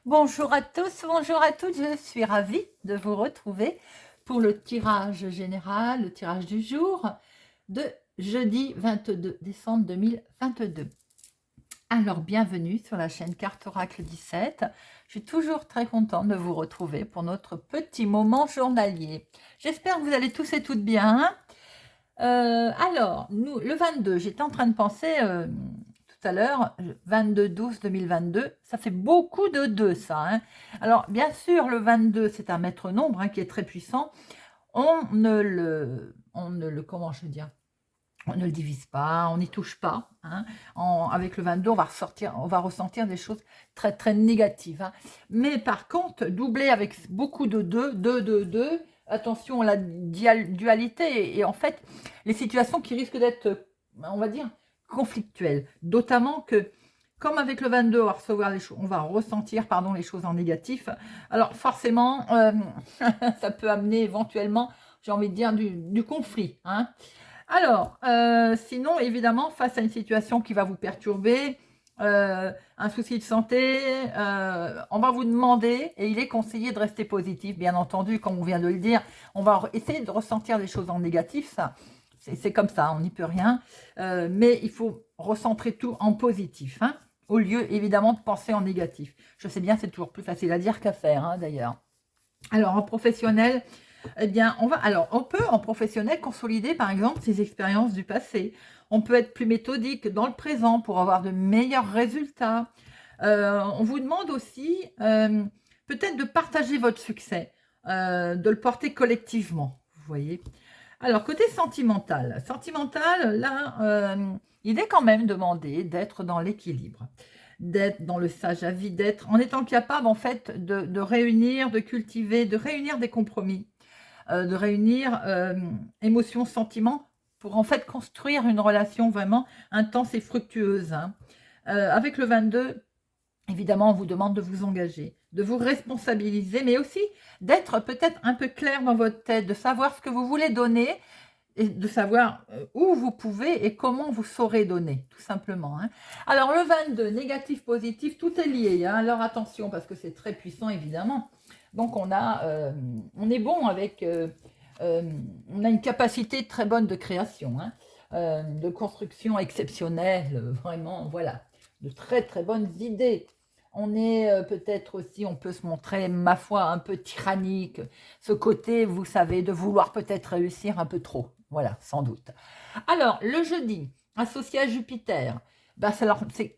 Bonjour à tous, bonjour à toutes, je suis ravie de vous retrouver pour le tirage général, le tirage du jour de jeudi 22 décembre 2022. Alors, bienvenue sur la chaîne Carte Oracle 17. Je suis toujours très contente de vous retrouver pour notre petit moment journalier. J'espère que vous allez tous et toutes bien. Alors, nous, le 22, j'étais en train de penser tout à l'heure, 22-12-2022, ça fait beaucoup de 2, ça. Hein. Alors, bien sûr, le 22, c'est un maître nombre qui est très puissant. On ne le, comment je veux dire, on ne le divise pas, on n'y touche pas. Hein. Avec le 22, on va ressentir des choses très, très négatives. Hein. Mais par contre, doublé avec beaucoup de 2, attention à la dualité et en fait, les situations qui risquent d'être, on va dire, conflictuelles. Notamment que, comme avec le 22, on va ressentir les choses en négatif. Alors forcément, ça peut amener éventuellement, j'ai envie de dire, du conflit. Hein. Alors, sinon, évidemment, face à une situation qui va vous perturber, un souci de santé, on va vous demander, et il est conseillé de rester positif, bien entendu, comme on vient de le dire, on va essayer de ressentir les choses en négatif, ça, c'est comme ça, on n'y peut rien, mais il faut recentrer tout en positif, hein, au lieu, évidemment, de penser en négatif. Je sais bien, c'est toujours plus facile à dire qu'à faire, hein, d'ailleurs. Alors, en professionnel, eh bien, on peut en professionnel consolider par exemple ses expériences du passé. On peut être plus méthodique dans le présent pour avoir de meilleurs résultats. On vous demande aussi peut-être de partager votre succès, de le porter collectivement, vous voyez. Alors, côté sentimental, là, il est quand même demandé d'être dans l'équilibre, d'être dans le sage avis, d'être en étant capable en fait de réunir, de cultiver, de réunir des compromis, de réunir émotions, sentiments pour en fait construire une relation vraiment intense et fructueuse. Hein. Avec le 22, évidemment, on vous demande de vous engager, de vous responsabiliser, mais aussi d'être peut-être un peu clair dans votre tête, de savoir ce que vous voulez donner et de savoir où vous pouvez et comment vous saurez donner, tout simplement. Hein. Alors, le 22, négatif, positif, tout est lié. Hein. Alors, attention, parce que c'est très puissant, évidemment. Donc, on est bon avec... on a une capacité très bonne de création, hein, de construction exceptionnelle, vraiment, voilà. De très, très bonnes idées. On est peut-être aussi, on peut se montrer, ma foi, un peu tyrannique. Ce côté, vous savez, de vouloir peut-être réussir un peu trop. Voilà, sans doute. Alors, le jeudi, associé à Jupiter, ben,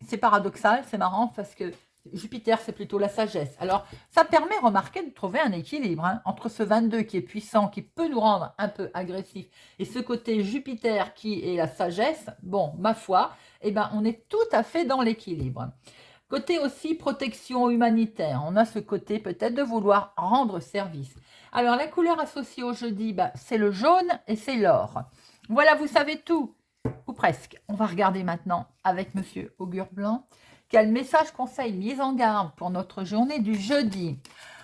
c'est paradoxal, c'est marrant parce que Jupiter, c'est plutôt la sagesse. Alors, ça permet, remarquez, de trouver un équilibre hein, entre ce 22 qui est puissant, qui peut nous rendre un peu agressifs, et ce côté Jupiter qui est la sagesse. Bon, ma foi, eh ben, on est tout à fait dans l'équilibre. Côté aussi protection humanitaire, on a ce côté peut-être de vouloir rendre service. Alors, la couleur associée au jeudi, bah, c'est le jaune et c'est l'or. Voilà, vous savez tout, ou presque. On va regarder maintenant avec Monsieur Augure Blanc quel message, conseil, mise en garde pour notre journée du jeudi.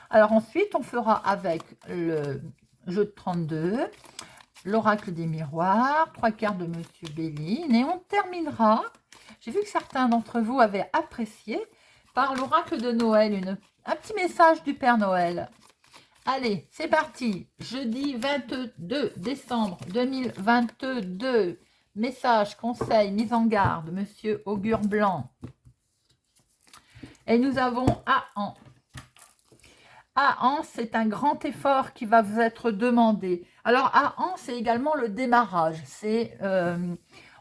Alors ensuite, on fera avec le jeu de 32, l'oracle des miroirs, 3 cartes de Monsieur Béline, et on terminera, j'ai vu que certains d'entre vous avaient apprécié, par l'oracle de Noël, un petit message du Père Noël. Allez, c'est parti, jeudi 22 décembre 2022, message, conseil, mise en garde, Monsieur Augure Blanc. Et nous avons Aan. Aan, c'est un grand effort qui va vous être demandé. Alors, Aan, c'est également le démarrage.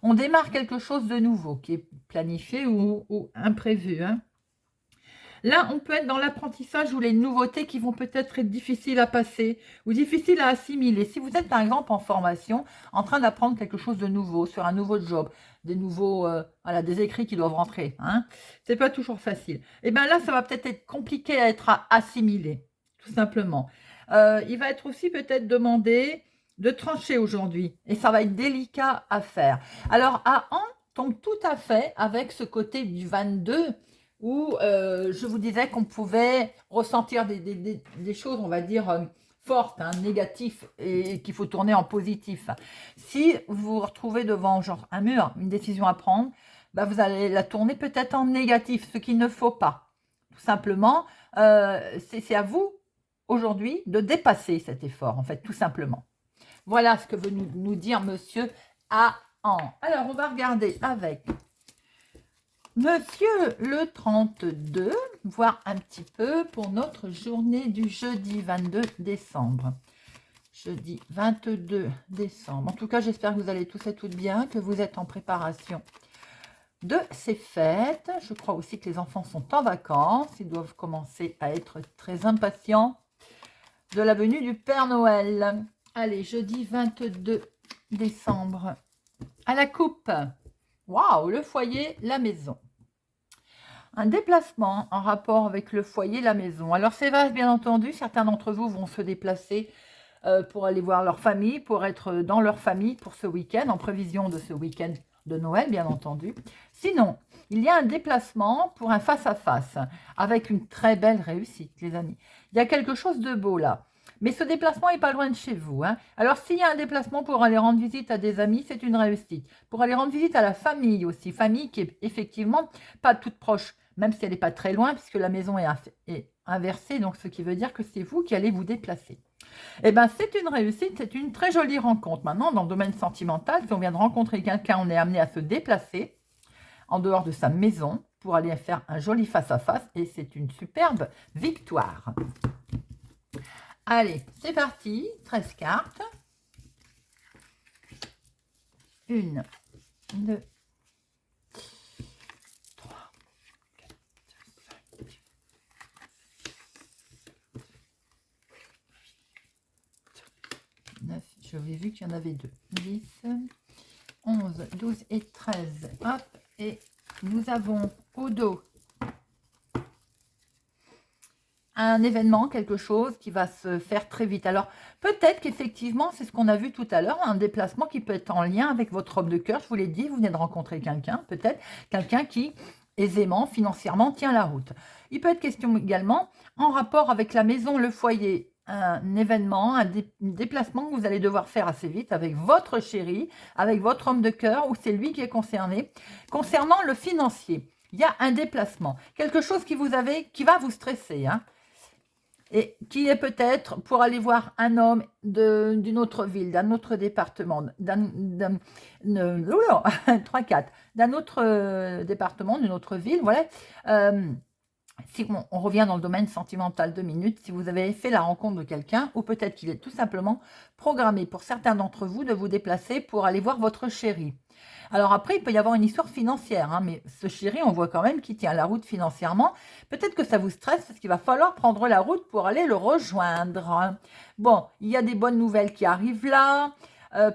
On démarre quelque chose de nouveau qui est planifié ou imprévu. Hein. Là, on peut être dans l'apprentissage ou les nouveautés qui vont peut-être être difficiles à passer ou difficiles à assimiler. Si vous êtes, par exemple, en formation, en train d'apprendre quelque chose de nouveau, sur un nouveau job, des écrits qui doivent rentrer, hein, c'est pas toujours facile. Et bien là, ça va peut-être être compliqué à être assimilé, tout simplement. Il va être aussi peut-être demandé de trancher aujourd'hui. Et ça va être délicat à faire. Alors, à An tombe tout à fait avec ce côté du 22 où je vous disais qu'on pouvait ressentir des choses, on va dire, fortes, hein, négatives, et qu'il faut tourner en positif. Si vous vous retrouvez devant genre un mur, une décision à prendre, bah, vous allez la tourner peut-être en négatif, ce qu'il ne faut pas. Tout simplement, c'est à vous aujourd'hui de dépasser cet effort, en fait, tout simplement. Voilà ce que veut nous dire Monsieur An. Alors, on va regarder avec Monsieur le 32, voir un petit peu pour notre journée du jeudi 22 décembre. Jeudi 22 décembre. En tout cas, j'espère que vous allez tous et toutes bien, que vous êtes en préparation de ces fêtes. Je crois aussi que les enfants sont en vacances. Ils doivent commencer à être très impatients de la venue du Père Noël. Allez, jeudi 22 décembre. À la coupe. Waouh, le foyer, la maison. Un déplacement en rapport avec le foyer, la maison. Alors c'est vaste, bien entendu. Certains d'entre vous vont se déplacer pour aller voir leur famille, pour être dans leur famille pour ce week-end, en prévision de ce week-end de Noël, bien entendu. Sinon, il y a un déplacement pour un face-à-face avec une très belle réussite, les amis. Il y a quelque chose de beau là. Mais ce déplacement n'est pas loin de chez vous, hein. Alors, s'il y a un déplacement pour aller rendre visite à des amis, c'est une réussite. Pour aller rendre visite à la famille aussi. Famille qui est effectivement pas toute proche, même si elle n'est pas très loin, puisque la maison est inversée. Donc, ce qui veut dire que c'est vous qui allez vous déplacer. Eh bien, c'est une réussite, c'est une très jolie rencontre. Maintenant, dans le domaine sentimental, si on vient de rencontrer quelqu'un, on est amené à se déplacer en dehors de sa maison pour aller faire un joli face-à-face. Et c'est une superbe victoire. Allez, c'est parti. 13 cartes. 1, 2, 3, 4, 5, 9. J'avais vu qu'il y en avait 2. 10, 11, 12 et 13. Hop, et nous avons au dos un événement, quelque chose qui va se faire très vite. Alors, peut-être qu'effectivement, c'est ce qu'on a vu tout à l'heure, un déplacement qui peut être en lien avec votre homme de cœur. Je vous l'ai dit, vous venez de rencontrer quelqu'un, peut-être quelqu'un qui, aisément, financièrement, tient la route. Il peut être question également, en rapport avec la maison, le foyer, un événement, un déplacement que vous allez devoir faire assez vite avec votre chéri, avec votre homme de cœur, ou c'est lui qui est concerné. Concernant le financier, il y a un déplacement, quelque chose qui va vous stresser, hein, et qui est peut-être pour aller voir un homme d'une autre ville, d'un autre département, d'un autre département, d'une autre ville, voilà. Si on revient dans le domaine sentimental 2 minutes, si vous avez fait la rencontre de quelqu'un, ou peut-être qu'il est tout simplement programmé pour certains d'entre vous de vous déplacer pour aller voir votre chéri. Alors après, il peut y avoir une histoire financière, hein, mais ce chéri, on voit quand même qu'il tient la route financièrement. Peut-être que ça vous stresse parce qu'il va falloir prendre la route pour aller le rejoindre. Bon, il y a des bonnes nouvelles qui arrivent là.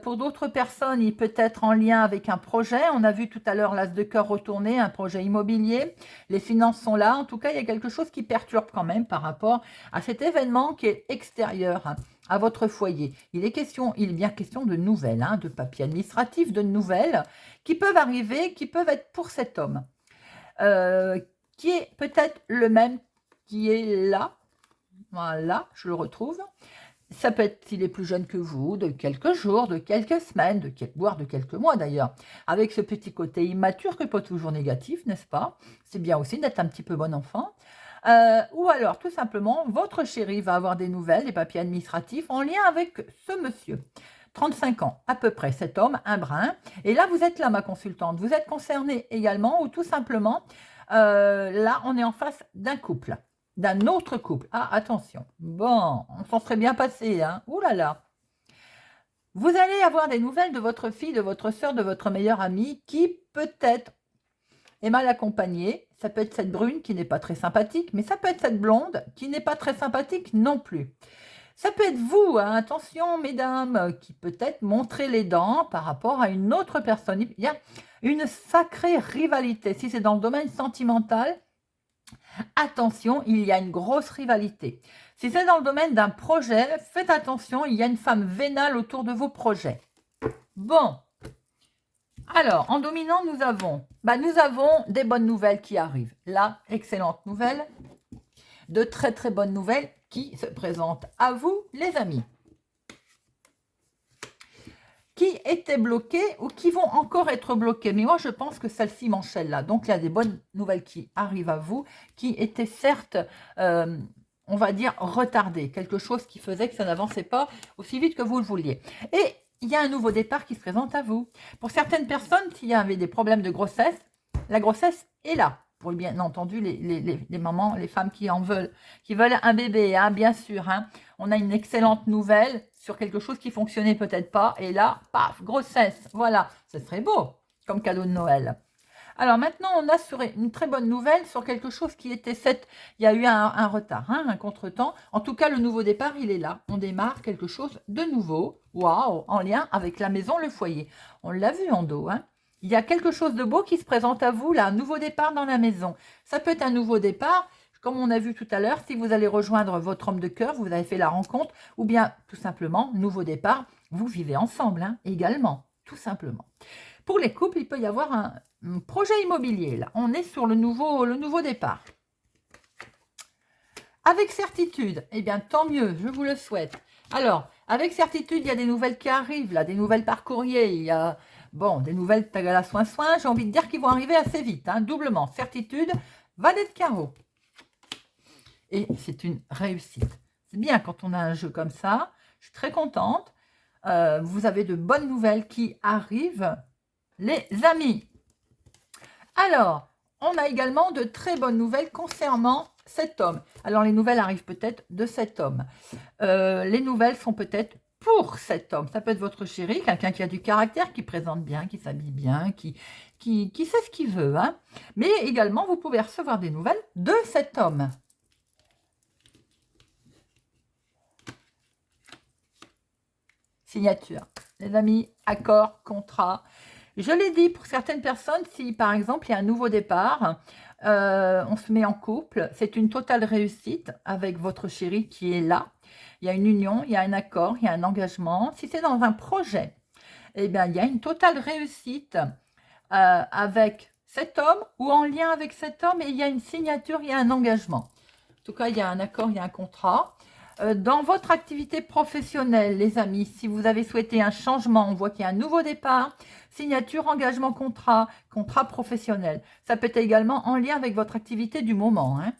Pour d'autres personnes, il peut être en lien avec un projet. On a vu tout à l'heure l'as de cœur retourner, un projet immobilier. Les finances sont là. En tout cas, il y a quelque chose qui perturbe quand même par rapport à cet événement qui est extérieur, hein, à votre foyer. Il est bien question de nouvelles, hein, de papiers administratifs, de nouvelles qui peuvent arriver, qui peuvent être pour cet homme, qui est peut-être le même qui est là. Voilà, je le retrouve. Ça peut être, s'il est plus jeune que vous, de quelques jours, de quelques semaines, voire de quelques mois d'ailleurs, avec ce petit côté immature qui n'est pas toujours négatif, n'est-ce pas? C'est bien aussi d'être un petit peu bon enfant. Ou alors, tout simplement, votre chéri va avoir des nouvelles, des papiers administratifs en lien avec ce monsieur. 35 ans, à peu près, cet homme, un brun. Et là, vous êtes là, ma consultante. Vous êtes concernée également, ou tout simplement, là, on est en face d'un couple. D'un autre couple. Ah, attention. Bon, on s'en serait bien passé, hein. Ouh là là. Vous allez avoir des nouvelles de votre fille, de votre soeur, de votre meilleure amie qui peut-être est mal accompagnée. Ça peut être cette brune qui n'est pas très sympathique, mais ça peut être cette blonde qui n'est pas très sympathique non plus. Ça peut être vous, hein, attention mesdames, qui peut-être montrez les dents par rapport à une autre personne. Il y a une sacrée rivalité. Si c'est dans le domaine sentimental, attention, il y a une grosse rivalité. Si c'est dans le domaine d'un projet, faites attention, il y a une femme vénale autour de vos projets. Bon, alors, en dominant, nous avons des bonnes nouvelles qui arrivent. Là, excellente nouvelle. De très très bonnes nouvelles qui se présentent à vous, les amis. Qui étaient bloqués ou qui vont encore être bloqués. Mais moi, je pense que celle-ci m'enchaîne là. Donc, il y a des bonnes nouvelles qui arrivent à vous, qui étaient certes, on va dire, retardées. Quelque chose qui faisait que ça n'avançait pas aussi vite que vous le vouliez. Et il y a un nouveau départ qui se présente à vous. Pour certaines personnes, s'il y avait des problèmes de grossesse, la grossesse est là. Pour bien entendu, les mamans, les femmes qui veulent un bébé, hein, bien sûr. Hein. On a une excellente nouvelle sur quelque chose qui fonctionnait peut-être pas. Et là, paf, grossesse. Voilà, ce serait beau comme cadeau de Noël. Alors maintenant, on a sur une très bonne nouvelle sur quelque chose qui était il y a eu un retard, hein, un contretemps. En tout cas, le nouveau départ, il est là. On démarre quelque chose de nouveau. Waouh, en lien avec la maison, le foyer. On l'a vu en dos, hein. Il y a quelque chose de beau qui se présente à vous, là, un nouveau départ dans la maison. Ça peut être un nouveau départ, comme on a vu tout à l'heure, si vous allez rejoindre votre homme de cœur, vous avez fait la rencontre, ou bien tout simplement, nouveau départ, vous vivez ensemble, hein, également, tout simplement. Pour les couples, il peut y avoir un projet immobilier, là. On est sur le nouveau départ. Avec certitude, eh bien, tant mieux, je vous le souhaite. Alors, avec certitude, il y a des nouvelles qui arrivent, là, des nouvelles par courrier, il y a... Bon, des nouvelles tagala soin, j'ai envie de dire qu'ils vont arriver assez vite, hein, doublement. Certitude, valet de carreau. Et c'est une réussite. C'est bien quand on a un jeu comme ça. Je suis très contente. Vous avez de bonnes nouvelles qui arrivent, les amis. Alors, on a également de très bonnes nouvelles concernant cet homme. Alors, les nouvelles arrivent peut-être de cet homme. Les nouvelles sont peut-être pour cet homme. Ça peut être votre chéri, quelqu'un qui a du caractère, qui présente bien, qui s'habille bien, qui sait ce qu'il veut. Hein. Mais également, vous pouvez recevoir des nouvelles de cet homme. Signature. Les amis, accord, contrat. Je l'ai dit, pour certaines personnes, si par exemple, il y a un nouveau départ, on se met en couple, c'est une totale réussite avec votre chéri qui est là. Il y a une union, il y a un accord, il y a un engagement. Si c'est dans un projet, eh bien, il y a une totale réussite avec cet homme ou en lien avec cet homme et il y a une signature, il y a un engagement. En tout cas, il y a un accord, il y a un contrat. Dans votre activité professionnelle, les amis, si vous avez souhaité un changement, on voit qu'il y a un nouveau départ, signature, engagement, contrat professionnel. Ça peut être également en lien avec votre activité du moment. Hein.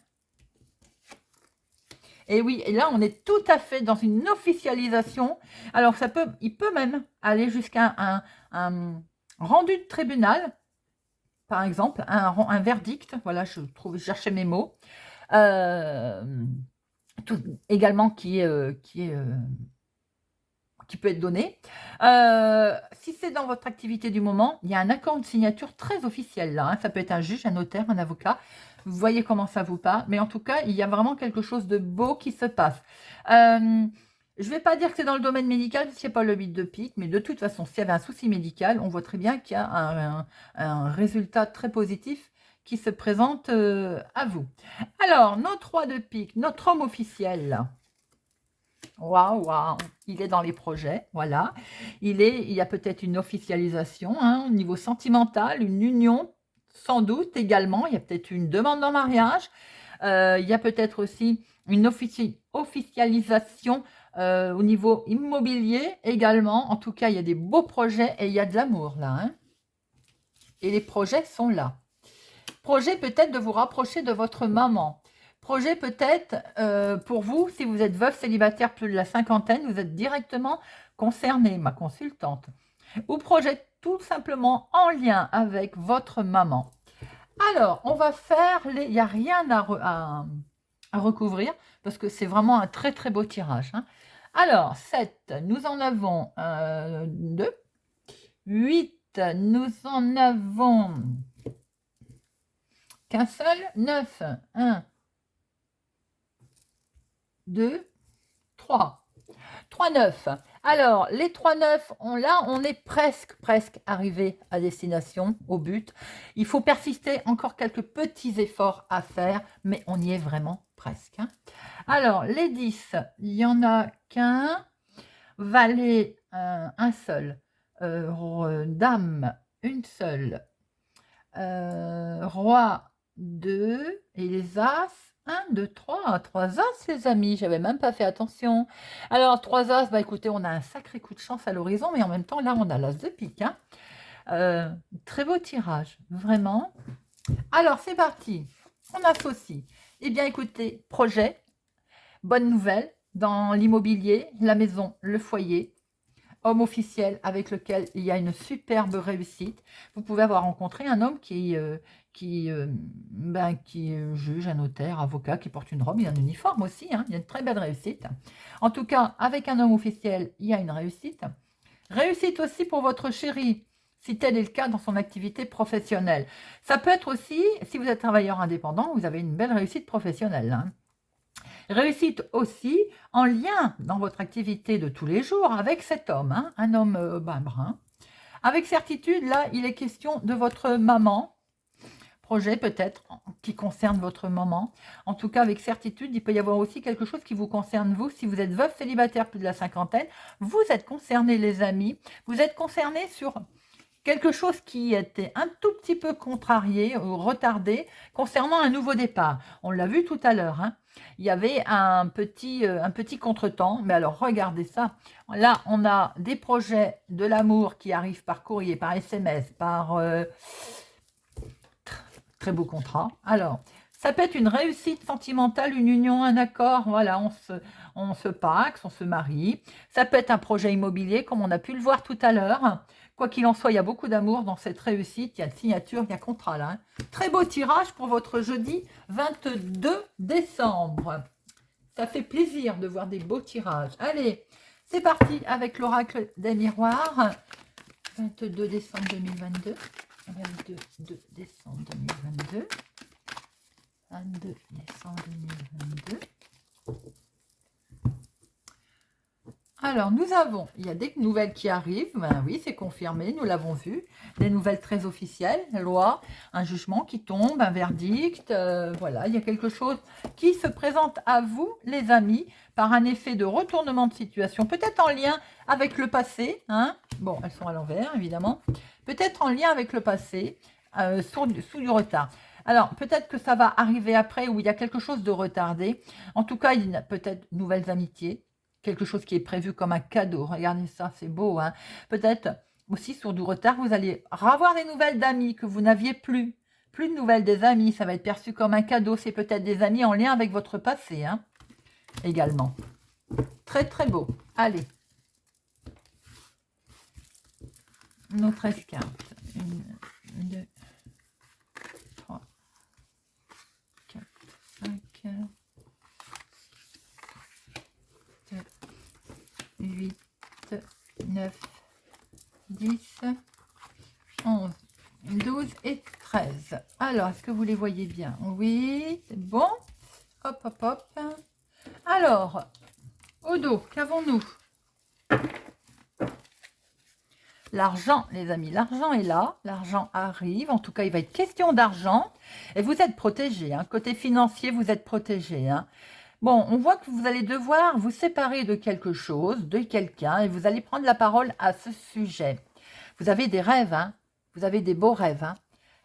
Et oui, et là, on est tout à fait dans une officialisation. Alors, il peut même aller jusqu'à un rendu de tribunal, par exemple, un verdict. Voilà, je cherchais mes mots. Également qui peut être donné. Si c'est dans votre activité du moment, il y a un accord de signature très officiel là. Hein. Ça peut être un juge, un notaire, un avocat. Vous voyez comment ça vous parle. Mais en tout cas, il y a vraiment quelque chose de beau qui se passe. Je ne vais pas dire que c'est dans le domaine médical, ce n'est pas le 8 de pique, mais de toute façon, s'il y avait un souci médical, on voit très bien qu'il y a un résultat très positif qui se présente à vous. Alors, notre roi de pique, notre homme officiel. Waouh, waouh, il est dans les projets, voilà. Il y a peut-être une officialisation hein, au niveau sentimental, une union, sans doute également. Il y a peut-être une demande en mariage. Il y a peut-être aussi une officialisation au niveau immobilier également. En tout cas, il y a des beaux projets et il y a de l'amour là. Hein. Et les projets sont là. Projet peut-être de vous rapprocher de votre maman. Projet peut-être pour vous, si vous êtes veuf, célibataire, plus de la cinquantaine, vous êtes directement concerné, ma consultante. Ou projet tout simplement en lien avec votre maman. Alors, on va faire, il n'y a rien à recouvrir, parce que c'est vraiment un très très beau tirage. Hein. Alors, 7, nous en avons 2. 8, nous en avons qu'un seul, 9, 1, 2, 3. 3, 9. Alors, les 3, 9, là, on est presque arrivé à destination, au but. Il faut persister, encore quelques petits efforts à faire, mais on y est vraiment presque. Hein. Alors, les 10, il n'y en a qu'un. Valet, un seul. Dame, une seule. Roi, 2. Et les As, 1, 2, 3. 3 As, les amis. J'avais même pas fait attention. Alors, 3 As, bah écoutez, on a un sacré coup de chance à l'horizon, mais en même temps, là, on a l'As de pique. Hein. Très beau tirage, vraiment. Alors, c'est parti. On associe. Eh bien, écoutez, projet, bonne nouvelle, dans l'immobilier, la maison, le foyer, homme officiel avec lequel il y a une superbe réussite. Vous pouvez avoir rencontré un homme qui juge, un notaire, avocat, qui porte une robe, il y a un uniforme aussi, hein, il y a une très belle réussite. En tout cas, avec un homme officiel, il y a une réussite. Réussite aussi pour votre chéri, si tel est le cas dans son activité professionnelle. Ça peut être aussi, si vous êtes travailleur indépendant, vous avez une belle réussite professionnelle. Hein. Réussite aussi en lien dans votre activité de tous les jours avec cet homme, hein, un homme brun. Avec certitude, là, il est question de votre maman, projet peut-être qui concerne votre maman. En tout cas, avec certitude, il peut y avoir aussi quelque chose qui vous concerne vous. Si vous êtes veuf, célibataire, plus de la cinquantaine, vous êtes concerné, les amis. Vous êtes concerné sur quelque chose qui était un tout petit peu contrarié ou retardé concernant un nouveau départ. On l'a vu tout à l'heure. Hein. Il y avait un petit contretemps. Mais alors, regardez ça. Là, on a des projets de l'amour qui arrivent par courrier, par SMS, par très beau contrat. Alors, ça peut être une réussite sentimentale, une union, un accord. Voilà, on se paxe, on se marie. Ça peut être un projet immobilier, comme on a pu le voir tout à l'heure. Quoi qu'il en soit, il y a beaucoup d'amour dans cette réussite. Il y a signature, il y a contrat là. Hein. Très beau tirage pour votre jeudi 22 décembre. Ça fait plaisir de voir des beaux tirages. Allez, c'est parti avec l'oracle des miroirs. 22 décembre 2022. 22 décembre 2022. 22 décembre 2022. Alors, il y a des nouvelles qui arrivent, ben oui, c'est confirmé, nous l'avons vu, des nouvelles très officielles, loi, un jugement qui tombe, un verdict, voilà, il y a quelque chose qui se présente à vous, les amis, par un effet de retournement de situation, peut-être en lien avec le passé, hein, bon, elles sont à l'envers, évidemment, peut-être en lien avec le passé, sous du retard. Alors, peut-être que ça va arriver après, où il y a quelque chose de retardé, en tout cas, il y a peut-être nouvelles amitiés, quelque chose qui est prévu comme un cadeau. Regardez ça, c'est beau. Hein. Peut-être aussi sur du retard, vous allez avoir des nouvelles d'amis que vous n'aviez plus. Plus de nouvelles des amis, ça va être perçu comme un cadeau. C'est peut-être des amis en lien avec votre passé. Hein, également. Très, très beau. Allez. Nos 13 cartes. 1, 2, 3, 4, 5, 8, 9, 10, 11, 12 et 13. Alors, est-ce que vous les voyez bien? Oui, c'est bon. Hop, hop, hop. Alors, au dos, qu'avons-nous? L'argent, les amis, l'argent est là, l'argent arrive, en tout cas, il va être question d'argent, et vous êtes protégés, hein. Côté financier, vous êtes protégés, hein. Bon, on voit que vous allez devoir vous séparer de quelque chose, de quelqu'un, et vous allez prendre la parole à ce sujet. Vous avez des rêves, hein, vous avez des beaux rêves, hein,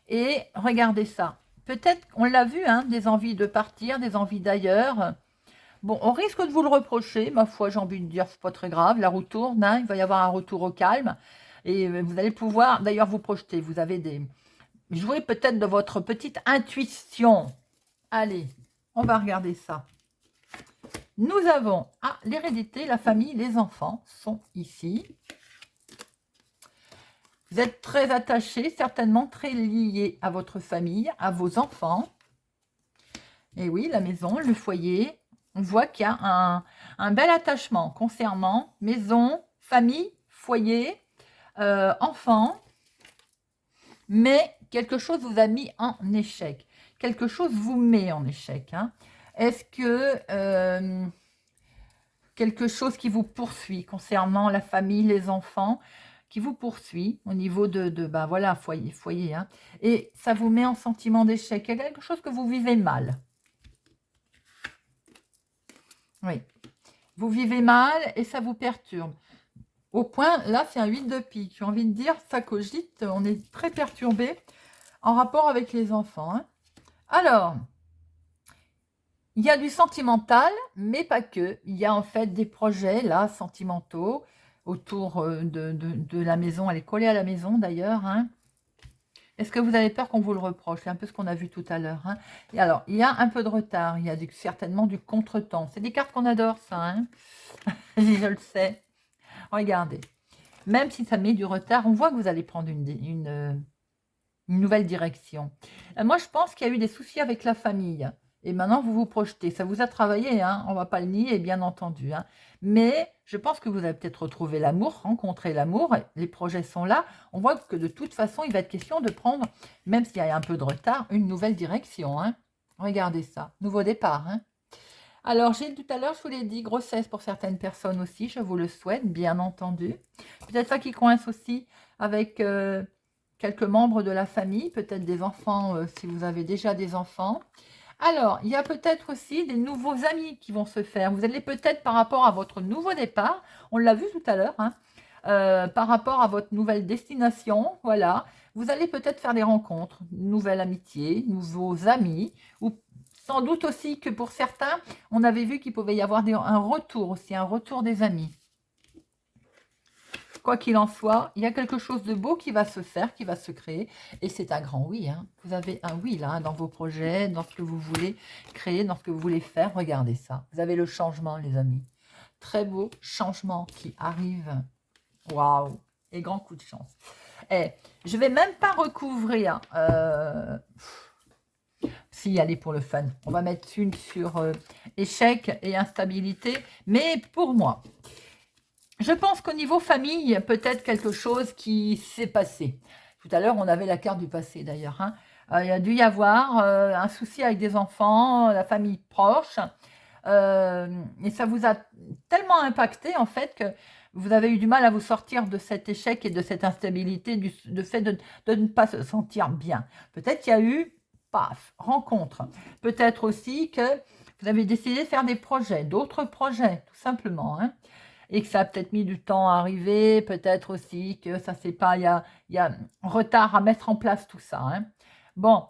et regardez ça. Peut-être, on l'a vu, hein, des envies de partir, des envies d'ailleurs. Bon, on risque de vous le reprocher, ma foi, j'ai envie de dire, c'est pas très grave, la roue tourne, hein, il va y avoir un retour au calme, et vous allez pouvoir, d'ailleurs, vous projeter. Vous avez des... Jouez peut-être de votre petite intuition. Allez, on va regarder ça. Nous avons l'hérédité, la famille, les enfants sont ici. Vous êtes très attachés, certainement très liés à votre famille, à vos enfants. Et oui, la maison, le foyer, on voit qu'il y a un bel attachement concernant maison, famille, foyer, enfants. Mais quelque chose vous a mis en échec. Quelque chose vous met en échec. Hein. Est-ce que quelque chose qui vous poursuit concernant la famille, les enfants, qui vous poursuit au niveau de voilà, foyer. Hein, et ça vous met en sentiment d'échec. Il y a quelque chose que vous vivez mal. Oui. Vous vivez mal et ça vous perturbe. Au point, là, c'est un 8 de pique. J'ai envie de dire, ça cogite, on est très perturbé en rapport avec les enfants. Hein. Alors, il y a du sentimental, mais pas que. Il y a en fait des projets, là, sentimentaux, autour de la maison. Elle est collée à la maison, d'ailleurs. Hein. Est-ce que vous avez peur qu'on vous le reproche? C'est un peu ce qu'on a vu tout à l'heure. Hein. Et alors, il y a un peu de retard. Il y a certainement du contretemps. C'est des cartes qu'on adore, ça. Hein. Je le sais. Regardez. Même si ça met du retard, on voit que vous allez prendre une nouvelle direction. Moi, je pense qu'il y a eu des soucis avec la famille. Et maintenant, vous vous projetez. Ça vous a travaillé, hein, on ne va pas le nier, bien entendu. Hein. Mais je pense que vous avez peut-être retrouvé l'amour, rencontré l'amour. Les projets sont là. On voit que de toute façon, il va être question de prendre, même s'il y a un peu de retard, une nouvelle direction. Hein. Regardez ça. Nouveau départ. Hein. Alors, j'ai tout à l'heure, je vous l'ai dit, grossesse pour certaines personnes aussi, je vous le souhaite, bien entendu. Peut-être ça qui coince aussi avec quelques membres de la famille, peut-être des enfants si vous avez déjà des enfants. Alors, il y a peut-être aussi des nouveaux amis qui vont se faire. Vous allez peut-être par rapport à votre nouveau départ, on l'a vu tout à l'heure, hein, par rapport à votre nouvelle destination, voilà, vous allez peut-être faire des rencontres, nouvelle amitié, nouveaux amis, ou sans doute aussi que pour certains, on avait vu qu'il pouvait y avoir un retour aussi, un retour des amis. Quoi qu'il en soit, il y a quelque chose de beau qui va se faire, qui va se créer. Et c'est un grand oui. Hein. Vous avez un oui là, hein, dans vos projets, dans ce que vous voulez créer, dans ce que vous voulez faire. Regardez ça. Vous avez le changement, les amis. Très beau changement qui arrive. Waouh! Et grand coup de chance. Et je vais même pas recouvrir... si, allez, pour le fun. On va mettre une sur échec et instabilité. Mais pour moi... Je pense qu'au niveau famille, peut-être quelque chose qui s'est passé. Tout à l'heure, on avait la carte du passé d'ailleurs. Hein. Il y a dû y avoir un souci avec des enfants, la famille proche. Et ça vous a tellement impacté en fait que vous avez eu du mal à vous sortir de cet échec et de cette instabilité, du fait de ne pas se sentir bien. Peut-être qu'il y a eu, paf, rencontre. Peut-être aussi que vous avez décidé de faire des projets, d'autres projets, tout simplement. Hein. Et que ça a peut-être mis du temps à arriver, peut-être aussi que ça c'est pas, il y a un retard à mettre en place tout ça. Hein. Bon,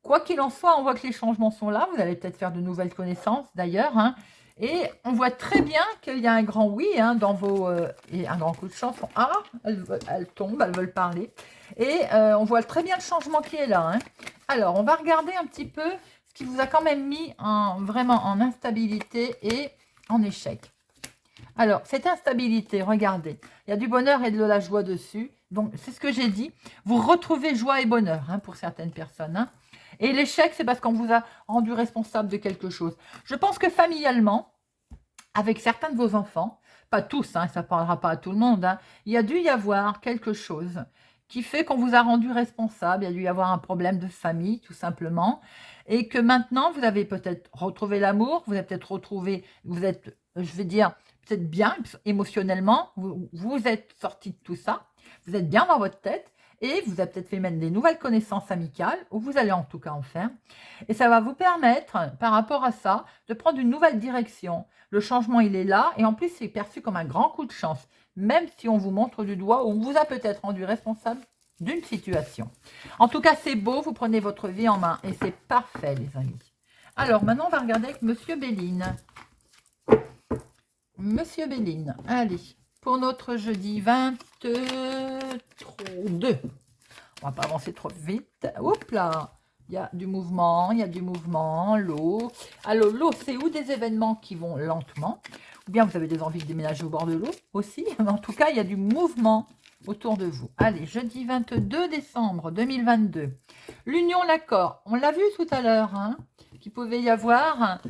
quoi qu'il en soit, on voit que les changements sont là, vous allez peut-être faire de nouvelles connaissances d'ailleurs, hein. Et on voit très bien qu'il y a un grand oui hein, dans vos... et un grand coup de chance. Ah, elles tombent, elles veulent parler. Et on voit très bien le changement qui est là. Hein. Alors, on va regarder un petit peu ce qui vous a quand même mis vraiment en instabilité et en échec. Alors, cette instabilité, regardez, il y a du bonheur et de la joie dessus. Donc, c'est ce que j'ai dit. Vous retrouvez joie et bonheur hein, pour certaines personnes. Hein. Et l'échec, c'est parce qu'on vous a rendu responsable de quelque chose. Je pense que familialement, avec certains de vos enfants, pas tous, hein, ça ne parlera pas à tout le monde, hein, il y a dû y avoir quelque chose qui fait qu'on vous a rendu responsable. Il y a dû y avoir un problème de famille, tout simplement. Et que maintenant, vous avez peut-être retrouvé l'amour, vous avez peut-être retrouvé, vous êtes, je vais dire, peut-être bien émotionnellement, vous êtes sorti de tout ça, vous êtes bien dans votre tête et vous avez peut-être fait même des nouvelles connaissances amicales, ou vous allez en tout cas en faire. Et ça va vous permettre, par rapport à ça, de prendre une nouvelle direction. Le changement, il est là et en plus, c'est perçu comme un grand coup de chance, même si on vous montre du doigt ou on vous a peut-être rendu responsable d'une situation. En tout cas, c'est beau, vous prenez votre vie en main et c'est parfait, les amis. Alors, maintenant, on va regarder avec Monsieur Béline. Monsieur Béline, allez, pour notre jeudi 22. On va pas avancer trop vite. Oups là, il y a du mouvement, l'eau. Alors, l'eau, c'est où des événements qui vont lentement. Ou bien vous avez des envies de déménager au bord de l'eau aussi. Mais en tout cas, il y a du mouvement autour de vous. Allez, jeudi 22 décembre 2022. L'union, l'accord. On l'a vu tout à l'heure, hein, qu'il pouvait y avoir...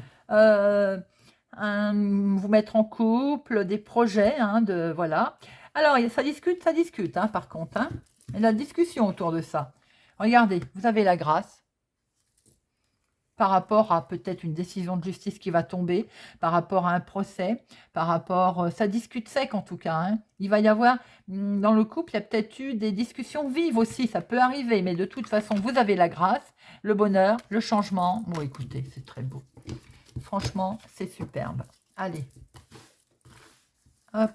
vous mettre en couple, des projets, hein, voilà. Alors, ça discute, hein, par contre. Hein. Il y a la discussion autour de ça. Regardez, vous avez la grâce par rapport à peut-être une décision de justice qui va tomber, par rapport à un procès, par rapport... ça discute sec en tout cas. Hein. Il va y avoir, dans le couple, il y a peut-être eu des discussions vives aussi, ça peut arriver, mais de toute façon, vous avez la grâce, le bonheur, le changement. Bon, écoutez, c'est très beau. Franchement, c'est superbe. Allez. Hop.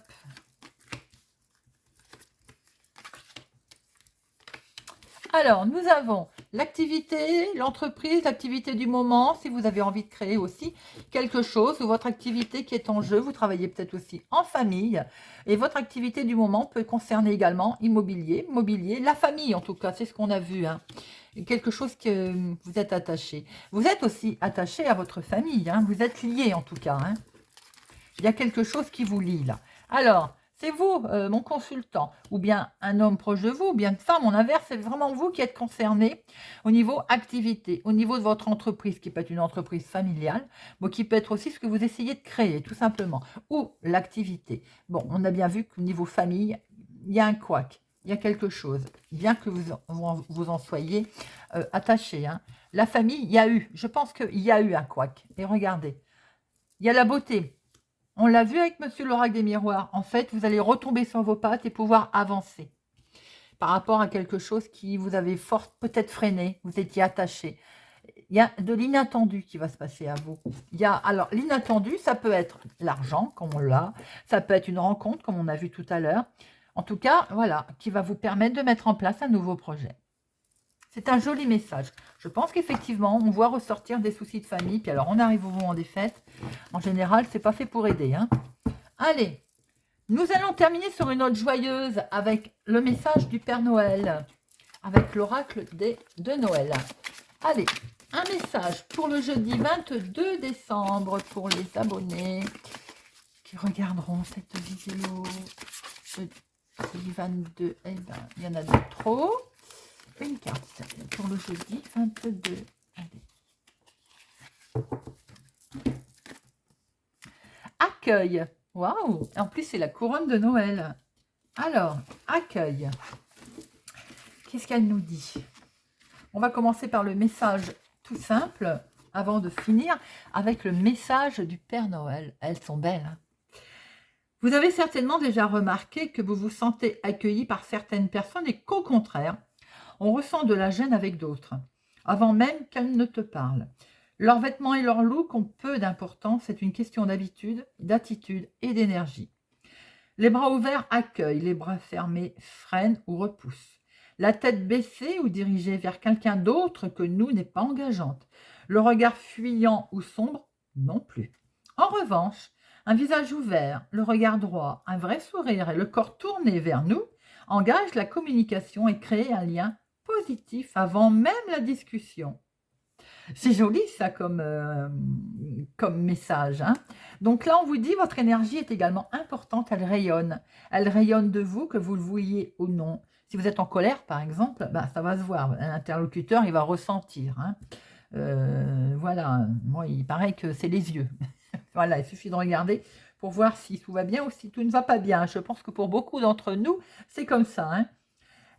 Alors, nous avons l'activité, l'entreprise, l'activité du moment, si vous avez envie de créer aussi quelque chose, ou votre activité qui est en jeu, vous travaillez peut-être aussi en famille, et votre activité du moment peut concerner également immobilier, mobilier, la famille en tout cas, c'est ce qu'on a vu, hein. Quelque chose que vous êtes attaché. Vous êtes aussi attaché à votre famille, hein, vous êtes liés en tout cas, hein. Il y a quelque chose qui vous lie là. Alors, c'est vous, mon consultant, ou bien un homme proche de vous, ou bien une femme, en inverse, c'est vraiment vous qui êtes concerné au niveau activité, au niveau de votre entreprise, qui peut être une entreprise familiale, mais qui peut être aussi ce que vous essayez de créer, tout simplement, ou l'activité. Bon, on a bien vu qu'au niveau famille, il y a un couac, il y a quelque chose, bien que vous en soyez attaché, hein. La famille, il y a eu, je pense qu'il y a eu un couac. Et regardez, il y a la beauté. On l'a vu avec Monsieur l'Oracle des Miroirs. En fait, vous allez retomber sur vos pattes et pouvoir avancer par rapport à quelque chose qui vous avait fort peut-être freiné, vous étiez attaché. Il y a de l'inattendu qui va se passer à vous. Alors, l'inattendu, ça peut être l'argent, comme on l'a. Ça peut être une rencontre, comme on a vu tout à l'heure. En tout cas, voilà, qui va vous permettre de mettre en place un nouveau projet. C'est un joli message. Je pense qu'effectivement, on voit ressortir des soucis de famille. Puis alors, on arrive au moment des fêtes. En général, c'est pas fait pour aider, hein. Allez, nous allons terminer sur une note joyeuse avec le message du Père Noël, avec l'oracle de Noël. Allez, un message pour le jeudi 22 décembre pour les abonnés qui regarderont cette vidéo. Jeudi 22, eh ben, il y en a de trop. Une carte pour le jeudi 22. Allez. Accueil. Waouh! En plus, c'est la couronne de Noël. Alors, accueil. Qu'est-ce qu'elle nous dit? On va commencer par le message tout simple, avant de finir avec le message du Père Noël. Elles sont belles, hein? Vous avez certainement déjà remarqué que vous vous sentez accueilli par certaines personnes et qu'au contraire, on ressent de la gêne avec d'autres, avant même qu'elles ne te parlent. Leurs vêtements et leur look ont peu d'importance, c'est une question d'habitude, d'attitude et d'énergie. Les bras ouverts accueillent, les bras fermés freinent ou repoussent. La tête baissée ou dirigée vers quelqu'un d'autre que nous n'est pas engageante. Le regard fuyant ou sombre, non plus. En revanche, un visage ouvert, le regard droit, un vrai sourire et le corps tourné vers nous engagent la communication et créent un lien positif avant même la discussion. C'est joli ça comme message, hein. Donc là, on vous dit, votre énergie est également importante, elle rayonne. Elle rayonne de vous, que vous le vouliez ou non. Si vous êtes en colère, par exemple, bah, ça va se voir. L'interlocuteur, il va ressentir, hein. Voilà, moi, il paraît que c'est les yeux. Voilà, il suffit de regarder pour voir si tout va bien ou si tout ne va pas bien. Je pense que pour beaucoup d'entre nous, c'est comme ça, hein.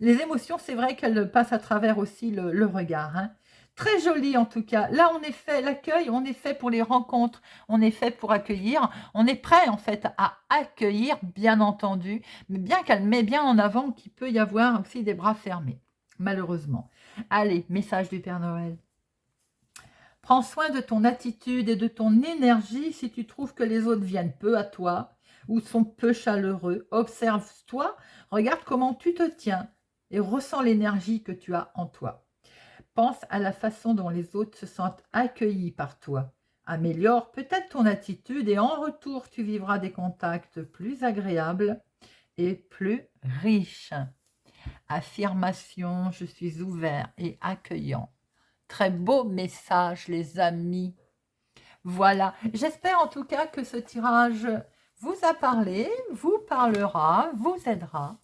Les émotions, c'est vrai qu'elles passent à travers aussi le regard, hein. Très joli en tout cas. Là, on est fait, l'accueil, on est fait pour les rencontres, on est fait pour accueillir. On est prêt en fait à accueillir, bien entendu, mais bien qu'elle met bien en avant qu'il peut y avoir aussi des bras fermés, malheureusement. Allez, message du Père Noël. Prends soin de ton attitude et de ton énergie si tu trouves que les autres viennent peu à toi ou sont peu chaleureux. Observe-toi, regarde comment tu te tiens et ressens l'énergie que tu as en toi. Pense à la façon dont les autres se sentent accueillis par toi. Améliore peut-être ton attitude et en retour, tu vivras des contacts plus agréables et plus riches. Affirmation, je suis ouvert et accueillant. Très beau message, les amis. Voilà, j'espère en tout cas que ce tirage vous a parlé, vous parlera, vous aidera.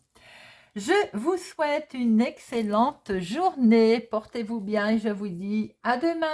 Je vous souhaite une excellente journée. Portez-vous bien et je vous dis à demain.